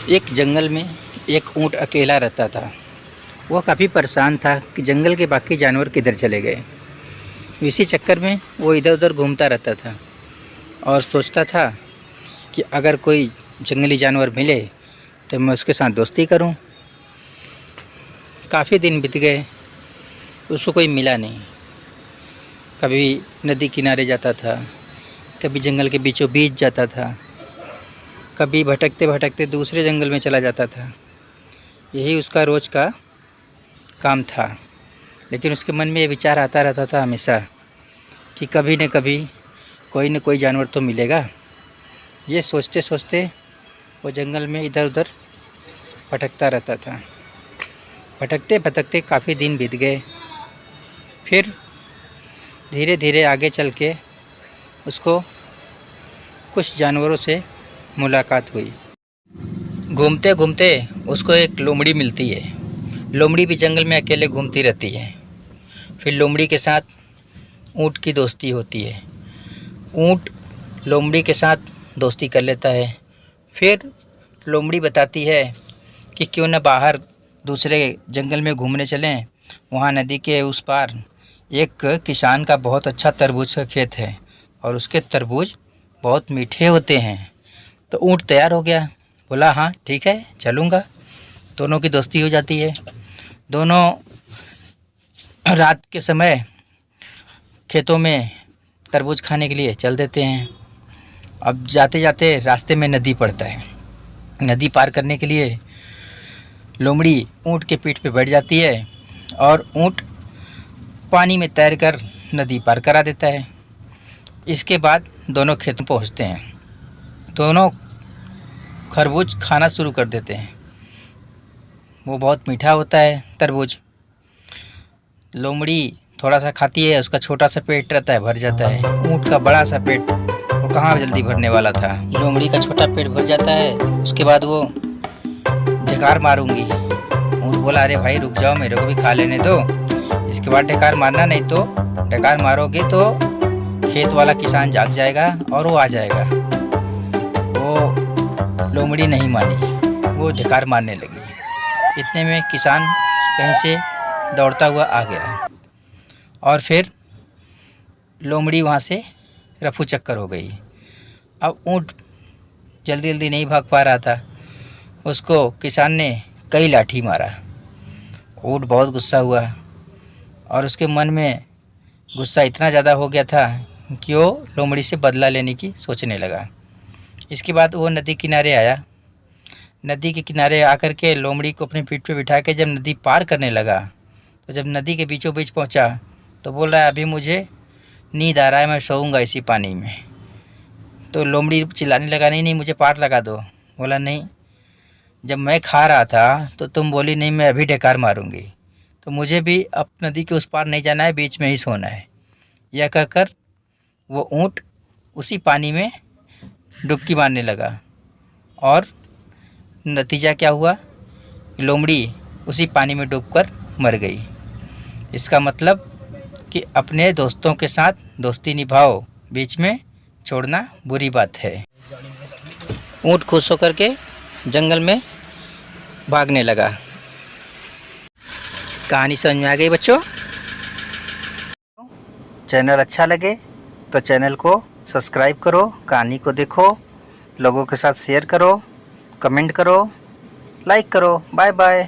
एक जंगल में एक ऊँट अकेला रहता था। वह काफ़ी परेशान था कि जंगल के बाकी जानवर किधर चले गए। इसी चक्कर में वो इधर उधर घूमता रहता था और सोचता था कि अगर कोई जंगली जानवर मिले तो मैं उसके साथ दोस्ती करूं। काफ़ी दिन बीत गए, उसको कोई मिला नहीं। कभी नदी किनारे जाता था, कभी जंगल के बीचों बीच जाता था, कभी भटकते भटकते दूसरे जंगल में चला जाता था। यही उसका रोज़ का काम था। लेकिन उसके मन में ये विचार आता रहता था हमेशा कि कभी न कभी कोई न कोई जानवर तो मिलेगा। ये सोचते सोचते वो जंगल में इधर उधर भटकता रहता था। भटकते भटकते काफ़ी दिन बीत गए। फिर धीरे धीरे आगे चल के उसको कुछ जानवरों से मुलाकात हुई। घूमते घूमते उसको एक लोमड़ी मिलती है। लोमड़ी भी जंगल में अकेले घूमती रहती है। फिर लोमड़ी के साथ ऊँट की दोस्ती होती है। ऊँट लोमड़ी के साथ दोस्ती कर लेता है। फिर लोमड़ी बताती है कि क्यों न बाहर दूसरे जंगल में घूमने चलें। वहाँ नदी के उस पार एक किसान का बहुत अच्छा तरबूज का खेत है और उसके तरबूज बहुत मीठे होते हैं। तो ऊँट तैयार हो गया, बोला हाँ ठीक है चलूँगा। दोनों की दोस्ती हो जाती है। दोनों रात के समय खेतों में तरबूज खाने के लिए चल देते हैं। अब जाते जाते रास्ते में नदी पड़ता है। नदी पार करने के लिए लोमड़ी ऊँट के पीठ पे बैठ जाती है और ऊँट पानी में तैरकर नदी पार करा देता है। इसके बाद दोनों खेतों पहुंचते हैं। दोनों खरबूज खाना शुरू कर देते हैं। वो बहुत मीठा होता है तरबूज। लोमड़ी थोड़ा सा खाती है, उसका छोटा सा पेट रहता है, भर जाता है। ऊँट का बड़ा सा पेट वो कहाँ जल्दी भरने वाला था। लोमड़ी का छोटा पेट भर जाता है। उसके बाद वो ढेकार मारूंगी। ऊँट बोला अरे भाई रुक जाओ, मेरे को भी खा लेने दो। इसके बाद ढेकार मारना, नहीं तो ढेकार मारोगे तो खेत वाला किसान जाग जाएगा और वो आ जाएगा। वो लोमड़ी नहीं मानी, वो ढेकार मारने लगी। इतने में किसान कहीं से दौड़ता हुआ आ गया और फिर लोमड़ी वहाँ से रफू चक्कर हो गई। अब ऊँट जल्दी जल्दी नहीं भाग पा रहा था। उसको किसान ने कई लाठी मारा। ऊँट बहुत गुस्सा हुआ और उसके मन में गुस्सा इतना ज़्यादा हो गया था कि वो लोमड़ी से बदला लेने की सोचने लगा। इसके बाद वो नदी किनारे आया। नदी के किनारे आकर के लोमड़ी को अपने पीठ पे बिठा के जब नदी पार करने लगा, तो जब नदी के बीचों बीच पहुंचा तो बोल रहा है अभी मुझे नींद आ रहा है, मैं सोऊंगा इसी पानी में। तो लोमड़ी चिल्लाने लगा नहीं नहीं मुझे पार लगा दो। बोला नहीं, जब मैं खा रहा था तो तुम बोली नहीं मैं अभी ढेकार मारूंगी, तो मुझे भी अब नदी के उस पार नहीं जाना है, बीच में ही सोना है। यह कहकर वो ऊँट उसी पानी में डुबकी मारने लगा और नतीजा क्या हुआ, लोमड़ी उसी पानी में डूबकर मर गई। इसका मतलब कि अपने दोस्तों के साथ दोस्ती निभाओ, बीच में छोड़ना बुरी बात है। ऊँट खुश होकर के जंगल में भागने लगा। कहानी समझ में आ गई बच्चों? चैनल अच्छा लगे तो चैनल को सब्सक्राइब करो, कहानी को देखो, लोगों के साथ शेयर करो, कमेंट करो, लाइक करो। Bye bye.